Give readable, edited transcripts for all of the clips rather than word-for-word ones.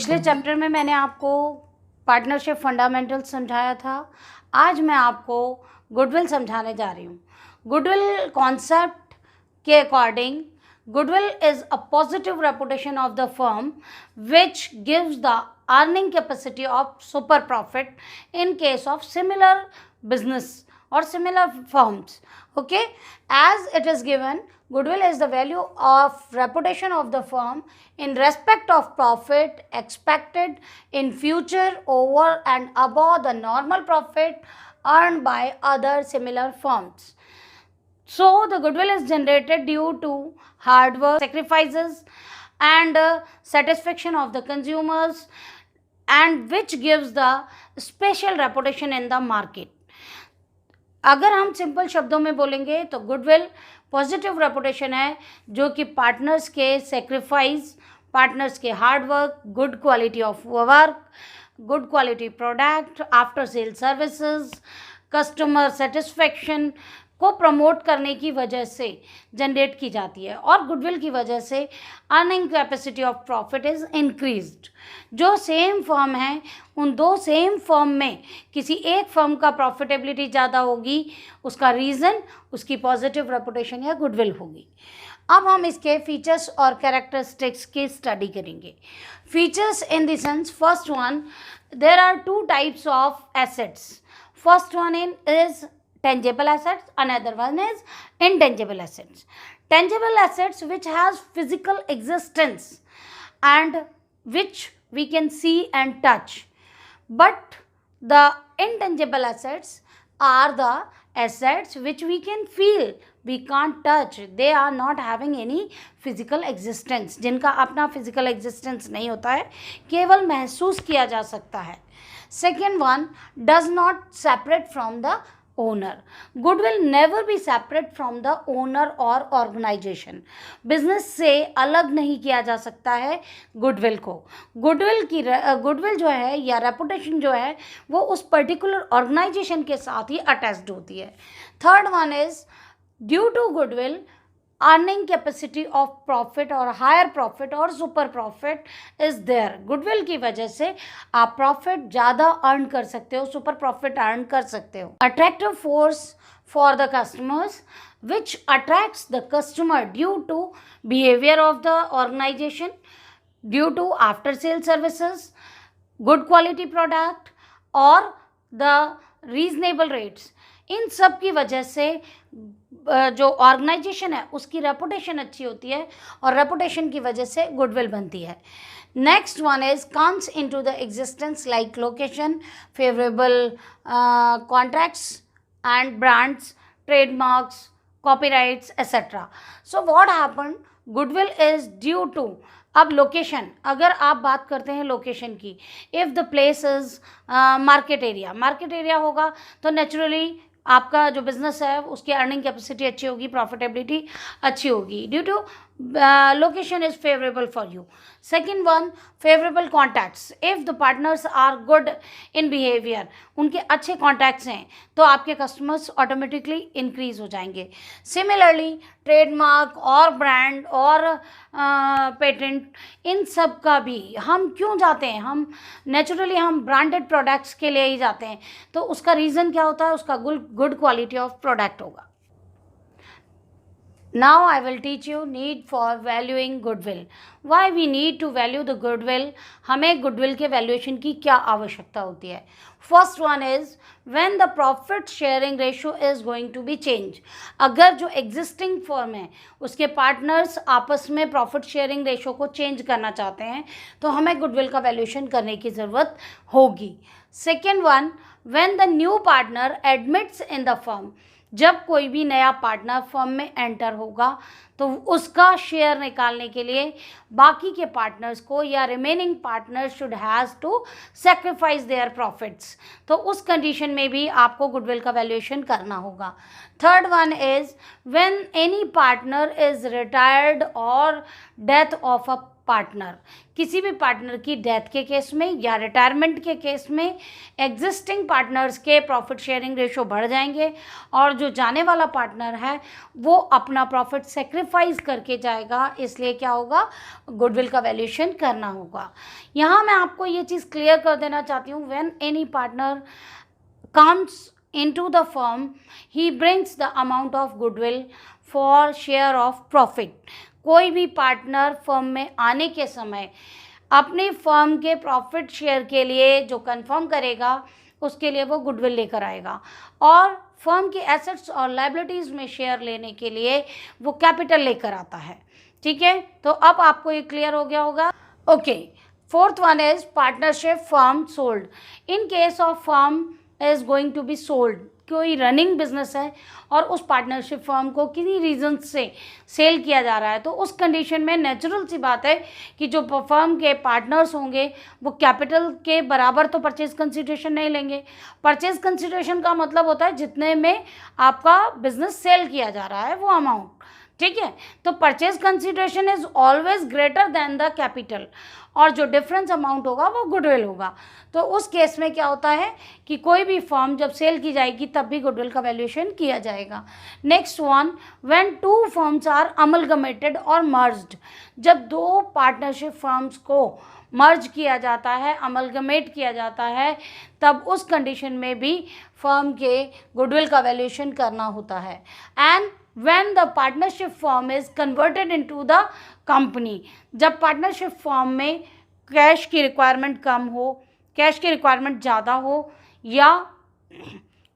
पिछले चैप्टर में मैंने आपको पार्टनरशिप फंडामेंटल्स समझाया था। आज मैं आपको गुडविल समझाने जा रही हूँ। गुडविल कॉन्सेप्ट के according goodwill is a positive reputation of the firm which gives the earning capacity of super profit in case of similar business or similar firms. Okay, as it is given, goodwill is the value of reputation of the firm in respect of profit expected in future over and above the normal profit earned by other similar firms. So the goodwill is generated due to hard work, sacrifices and satisfaction of the consumers, and which gives the special reputation in the market. अगर हम simple शब्दों में बोलेंगे तो goodwill positive reputation है जो कि partners के सेक्रीफाइस, पार्टनर्स के hard work, good quality of work, good quality product, after sale services, customer satisfaction को प्रमोट करने की वजह से जनरेट की जाती है। और गुडविल की वजह से earning capacity of profit is increased. जो सेम फर्म है उन दो सेम फर्म में किसी एक फर्म का प्रॉफिटेबिलिटी ज़्यादा होगी, उसका रीज़न उसकी पॉजिटिव रेपुटेशन या गुडविल होगी। अब हम इसके फीचर्स और कैरेक्टरिस्टिक्स की स्टडी करेंगे। Features in the sense, first one, there are two types of assets. First one is tangible assets, another one is intangible assets. Tangible assets which has physical existence and which we can see and touch, but the intangible assets are the assets which we can feel, we can't touch, they are not having any physical existence, जिनका अपना physical existence नहीं होता है, केवल महसूस किया जा सकता है। Second one, does not separate from the owner. Goodwill never be separate from the owner or organization. Business से अलग नहीं किया जा सकता है गुडविल को। गुडविल जो है या रेपुटेशन जो है वो उस पर्टिकुलर ऑर्गेनाइजेशन के साथ ही अटैच्ड होती है। Third one is due to goodwill earning capacity of profit और हायर प्रॉफिट और super profit is there. Goodwill की वजह से आप प्रॉफिट ज़्यादा अर्न कर सकते हो, सुपर प्रॉफिट अर्न कर सकते हो। Attractive force for the customers which attracts the customer due to behaviour of the organisation, due to after sale services, good quality product और द रीजनेबल रेट्स। इन सब की वजह से जो ऑर्गेनाइजेशन है उसकी रेपुटेशन अच्छी होती है और रेपुटेशन की वजह से गुडविल बनती है। Next one is comes into the existence like location, favourable contracts and brands, trademarks, copyrights etcetera. So what happen, goodwill is due to, अब लोकेशन, अगर आप बात करते हैं लोकेशन की, if the place is market area होगा तो naturally आपका जो बिजनेस है उसकी अर्निंग कैपेसिटी अच्छी होगी, प्रॉफिटेबिलिटी अच्छी होगी due to location is favourable for you. Second one, favourable contacts, if the partners are good in behaviour, उनके अच्छे कॉन्टैक्ट्स हैं तो आपके कस्टमर्स ऑटोमेटिकली इंक्रीज हो जाएंगे। सिमिलरली ट्रेडमार्क और ब्रांड और पेटेंट, इन सब का भी हम क्यों जाते हैं, हम नेचुरली हम ब्रांडेड प्रोडक्ट्स के लिए ही जाते हैं, तो उसका रीज़न क्या होता है, उसका गुड क्वालिटी ऑफ प्रोडक्ट होगा। Now I will teach you need for valuing goodwill. Why we need to value the goodwill? हमें goodwill के valuation की क्या आवश्यकता होती है? First one is when the profit sharing ratio is going to be changed. अगर जो existing firm है उसके partners आपस में profit sharing ratio को change करना चाहते हैं तो हमें goodwill का valuation करने की ज़रूरत होगी। Second one, when the new partner admits in the firm, जब कोई भी नया पार्टनर फर्म में एंटर होगा तो उसका शेयर निकालने के लिए बाकी के पार्टनर्स को या remaining partners should has to sacrifice their profits, तो उस कंडीशन में भी आपको गुडविल का वैल्यूएशन करना होगा। Third one is when any partner is retired और डेथ ऑफ अ पार्टनर, किसी भी पार्टनर की डेथ के केस में या रिटायरमेंट के केस में एग्जिस्टिंग पार्टनर्स के प्रॉफिट शेयरिंग रेशो बढ़ जाएंगे और जो जाने वाला पार्टनर है वो अपना प्रॉफिट सेक्रीफाइस करके जाएगा, इसलिए क्या होगा, गुडविल का वैल्यूएशन करना होगा। यहाँ मैं आपको ये चीज़ क्लियर कर देना चाहती हूँ, when any partner comes into the firm, he brings the amount of goodwill for share of profit। कोई भी पार्टनर फर्म में आने के समय अपनी फर्म के प्रॉफिट शेयर के लिए जो कंफर्म करेगा उसके लिए वो गुडविल लेकर आएगा, और फर्म की एसेट्स और लायबिलिटीज़ में शेयर लेने के लिए वो कैपिटल लेकर आता है। ठीक है, तो अब आपको ये क्लियर हो गया होगा। Okay, fourth one is partnership firm sold. In case of firm is going to be sold, कोई रनिंग बिजनेस है और उस पार्टनरशिप फर्म को किन्हीं रीजन से सेल किया जा रहा है, तो उस कंडीशन में नेचुरल सी बात है कि जो फर्म के पार्टनर्स होंगे वो कैपिटल के बराबर तो परचेज कंसिडरेशन नहीं लेंगे। परचेज कंसिडरेशन का मतलब होता है जितने में आपका बिजनेस सेल किया जा रहा है वो अमाउंट। ठीक है, तो purchase consideration is always greater than the capital, और जो डिफरेंस अमाउंट होगा वो गुडविल होगा। तो उस केस में क्या होता है कि कोई भी फर्म जब सेल की जाएगी तब भी गुडविल का वैल्यूएशन किया जाएगा। Next one, when two firms are amalgamated और मर्ज्ड। जब दो पार्टनरशिप फर्म्स को मर्ज किया जाता है, अमलगमेट किया जाता है, तब उस कंडीशन में भी फर्म के गुडविल का वैल्यूएशन करना होता है। And when the partnership firm is converted into the company, जब पार्टनरशिप फर्म में कैश की रिक्वायरमेंट कम हो, कैश की रिक्वायरमेंट ज़्यादा हो, या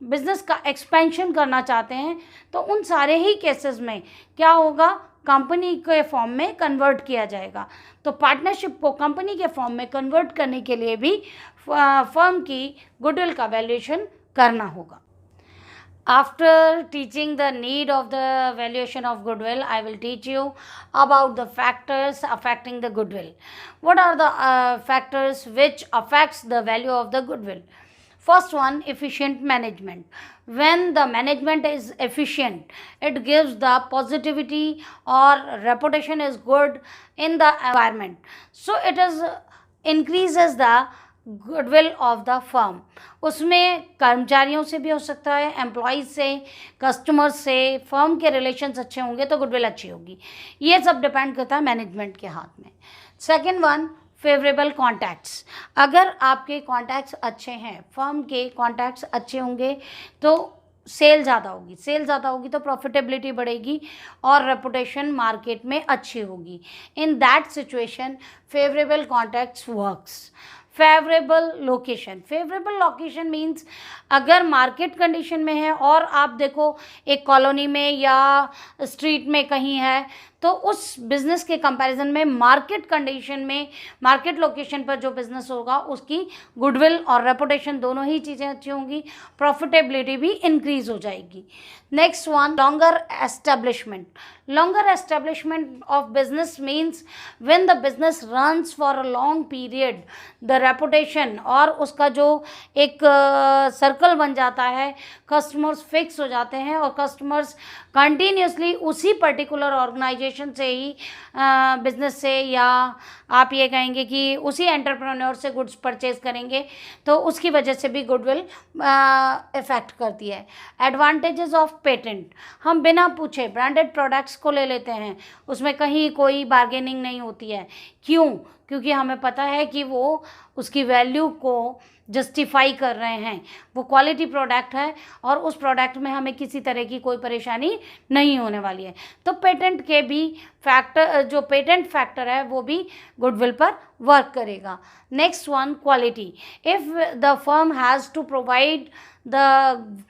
बिजनेस का एक्सपेंशन करना चाहते हैं, तो उन सारे ही केसेस में क्या होगा, कंपनी के फॉर्म में कन्वर्ट किया जाएगा। तो पार्टनरशिप को कंपनी के फॉर्म में कन्वर्ट करने के लिए भी फर्म की गुडविल का वैल्यूएशन करना होगा। After teaching the need of the valuation of goodwill, I will teach you about the factors affecting the goodwill. What are the factors which affects the value of the goodwill? First one, efficient management. When the management is efficient, it gives the positivity or reputation is good in the environment. So it is increases the goodwill of the firm. उसमें कर्मचारियों से भी हो सकता है, employees से, customers से, firm के रिलेशंस अच्छे होंगे तो गुडविल अच्छी होगी। ये सब डिपेंड करता है मैनेजमेंट के हाथ में। Second one, favourable contacts. अगर आपके कॉन्टैक्ट्स अच्छे हैं, फर्म के कॉन्टैक्ट्स अच्छे होंगे तो सेल ज़्यादा होगी, सेल ज़्यादा होगी तो प्रॉफिटेबिलिटी बढ़ेगी और रेपुटेशन मार्केट में अच्छी होगी। In that situation favourable contacts works. Favourable location, favourable location means अगर मार्केट कंडीशन में है और आप देखो एक कॉलोनी में या स्ट्रीट में कहीं है, तो उस बिज़नेस के कंपैरिजन में मार्केट कंडीशन में, मार्केट लोकेशन पर जो बिज़नेस होगा उसकी गुडविल और रेपुटेशन दोनों ही चीज़ें अच्छी होंगी, प्रॉफिटेबिलिटी भी इंक्रीज हो जाएगी। Next one, longer establishment. Longer establishment of business means when the business runs for a long period, the reputation और उसका जो एक सर्कल बन जाता है, कस्टमर्स फिक्स हो जाते हैं और कस्टमर्स कंटिन्यूसली उसी पर्टिकुलर ऑर्गेनाइजेशन से ही बिजनेस से, या आप ये कहेंगे कि उसी एंटरप्रेन्योर से गुड्स परचेज करेंगे, तो उसकी वजह से भी गुडविल इफेक्ट करती है। एडवांटेजेस ऑफ पेटेंट, हम बिना पूछे ब्रांडेड प्रोडक्ट्स को ले लेते हैं, उसमें कहीं कोई बार्गेनिंग नहीं होती है। क्यों? क्योंकि हमें पता है कि वो उसकी वैल्यू को जस्टिफाई कर रहे हैं, वो क्वालिटी प्रोडक्ट है और उस प्रोडक्ट में हमें किसी तरह की कोई परेशानी नहीं होने वाली है। तो पेटेंट के भी फैक्टर, जो पेटेंट फैक्टर है वो भी गुडविल पर वर्क करेगा। Next one, quality. If the firm has to provide the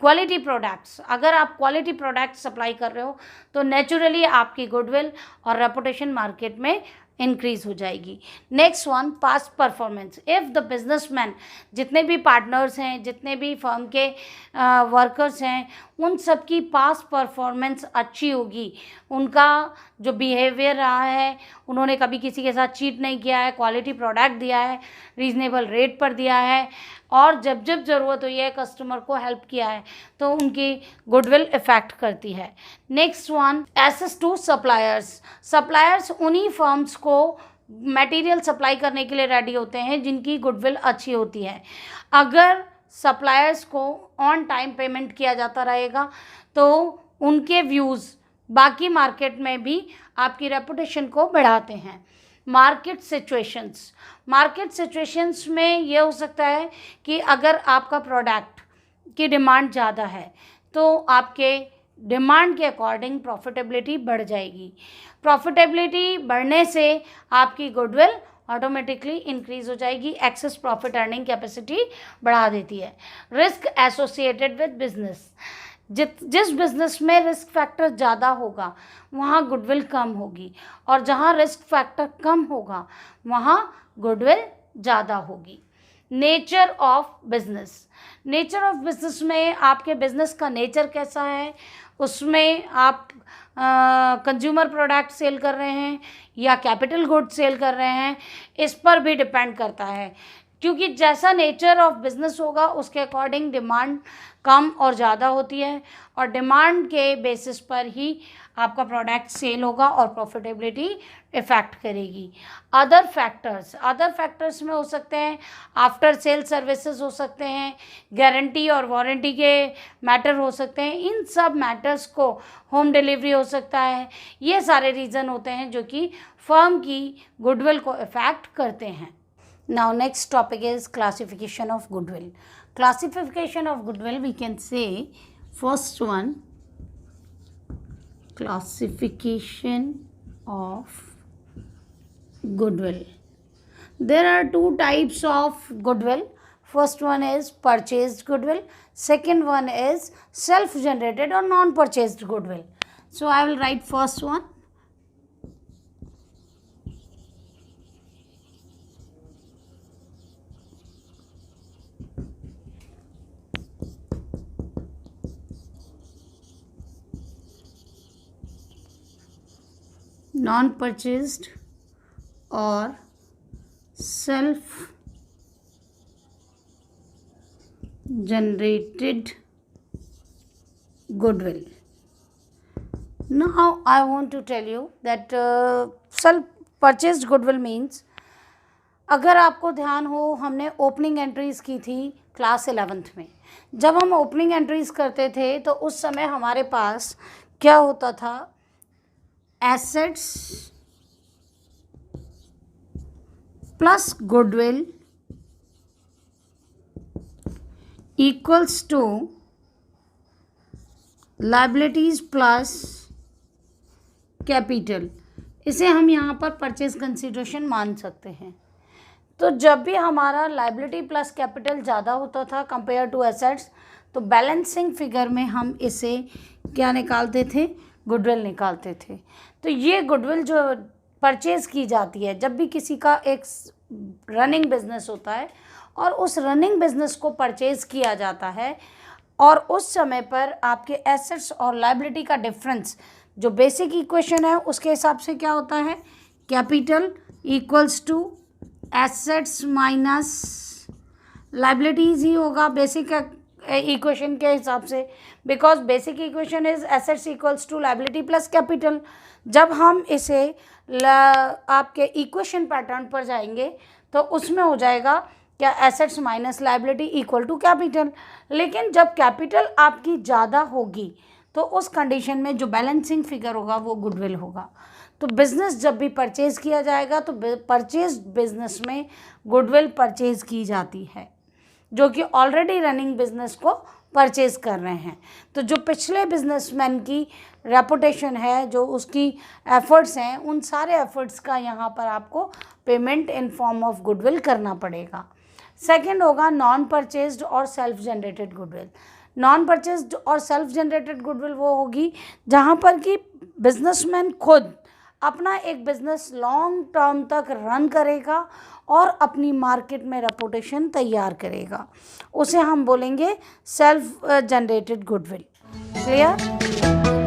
quality products, अगर आप क्वालिटी प्रोडक्ट सप्लाई कर रहे हो तो नेचुरली आपकी गुडविल और रेपुटेशन मार्केट में इंक्रीज हो जाएगी। Next one, past performance. If the businessman, जितने भी पार्टनर्स हैं, जितने भी फर्म के वर्कर्स हैं, उन सब की पास्ट परफॉर्मेंस अच्छी होगी, उनका जो बिहेवियर रहा है, उन्होंने कभी किसी के साथ चीट नहीं किया है, क्वालिटी प्रोडक्ट दिया है, रीजनेबल रेट पर दिया है, और जब जब ज़रूरत हुई है कस्टमर को हेल्प किया है, तो उनकी गुडविल इफेक्ट करती है। Next one, access to suppliers. Suppliers उन्हीं फर्म्स को मटेरियल सप्लाई करने के लिए रेडी होते हैं जिनकी गुडविल अच्छी होती है। अगर सप्लायर्स को ऑन टाइम पेमेंट किया जाता रहेगा तो उनके व्यूज़ बाकी मार्केट में भी आपकी रेपुटेशन को बढ़ाते हैं। मार्केट सिचुएशंस में ये हो सकता है कि अगर आपका प्रोडक्ट की डिमांड ज़्यादा है तो आपके डिमांड के अकॉर्डिंग प्रॉफिटेबिलिटी बढ़ जाएगी। प्रॉफिटेबिलिटी बढ़ने से आपकी गुडविल ऑटोमेटिकली इंक्रीज हो जाएगी, एक्सेस प्रॉफिट अर्निंग कैपेसिटी बढ़ा देती है। रिस्क एसोसिएटेड विद बिजनेस, जिस बिजनेस में रिस्क फैक्टर ज़्यादा होगा वहाँ गुडविल कम होगी, और जहाँ रिस्क फैक्टर कम होगा वहाँ गुडविल ज़्यादा होगी। Nature of business, nature of business में आपके बिजनेस का नेचर कैसा है, उसमें आप कंज्यूमर प्रोडक्ट सेल कर रहे हैं या कैपिटल गुड सेल कर रहे हैं, इस पर भी डिपेंड करता है, क्योंकि जैसा नेचर ऑफ बिजनेस होगा उसके अकॉर्डिंग डिमांड कम और ज़्यादा होती है, और डिमांड के बेसिस पर ही आपका प्रोडक्ट सेल होगा और प्रॉफिटेबिलिटी इफ़ेक्ट करेगी। अदर फैक्टर्स में हो सकते हैं आफ्टर सेल सर्विसेज हो सकते हैं, गारंटी और वारंटी के मैटर हो सकते हैं, इन सब मैटर्स को होम डिलीवरी हो सकता है। ये सारे रीज़न होते हैं जो कि फर्म की गुडविल को इफ़ेक्ट करते हैं। Now next topic is classification of goodwill. Classification of goodwill, we can say first one, classification of goodwill. There are two types of goodwill. First one is purchased goodwill. Second one is self-generated or non-purchased goodwill. So I will write first one. Non-purchased or self-generated goodwill. Now I want to tell you that self-purchased goodwill means, अगर आपको ध्यान हो हमने opening entries की थी class 11th में। जब हम ओपनिंग एंट्रीज़ करते थे तो उस समय हमारे पास क्या होता था, assets plus goodwill equals to liabilities plus capital. इसे हम यहाँ पर परचेज कंसिडरेशन मान सकते हैं। तो जब भी हमारा लायबिलिटी प्लस कैपिटल ज़्यादा होता था कंपेयर टू एसेट्स, तो बैलेंसिंग फिगर में हम इसे क्या निकालते थे, गुडविल निकालते थे। तो ये गुडविल जो परचेज़ की जाती है, जब भी किसी का एक रनिंग बिजनेस होता है और उस रनिंग बिजनेस को परचेज़ किया जाता है, और उस समय पर आपके एसेट्स और लायबिलिटी का डिफरेंस जो बेसिक इक्वेशन है उसके हिसाब से क्या होता है, capital equals to assets minus liabilities ही होगा बेसिक इक्वेशन के हिसाब से, because basic equation is assets equals to liability plus capital. जब हम इसे आपके इक्वेशन पैटर्न पर जाएंगे तो उसमें हो जाएगा क्या, assets minus liability equal to capital. लेकिन जब कैपिटल आपकी ज़्यादा होगी तो उस कंडीशन में जो बैलेंसिंग फिगर होगा वो गुडविल होगा। तो बिज़नेस जब भी परचेज़ किया जाएगा तो परचेज बिजनेस में गुडविल परचेज़ की जाती है, जो कि ऑलरेडी रनिंग बिजनेस को परचेज़ कर रहे हैं। तो जो पिछले बिजनेसमैन की रेपुटेशन है, जो उसकी एफर्ट्स हैं, उन सारे एफर्ट्स का यहाँ पर आपको payment in form of goodwill करना पड़ेगा। सेकंड होगा नॉन परचेज्ड और self generated goodwill. Non purchased और सेल्फ जनरेटेड गुडविल वो होगी जहाँ पर कि बिजनेसमैन खुद अपना एक बिज़नेस लॉन्ग टर्म तक रन करेगा और अपनी मार्केट में रेपुटेशन तैयार करेगा, उसे हम बोलेंगे सेल्फ जनरेटेड गुडविल। क्लियर?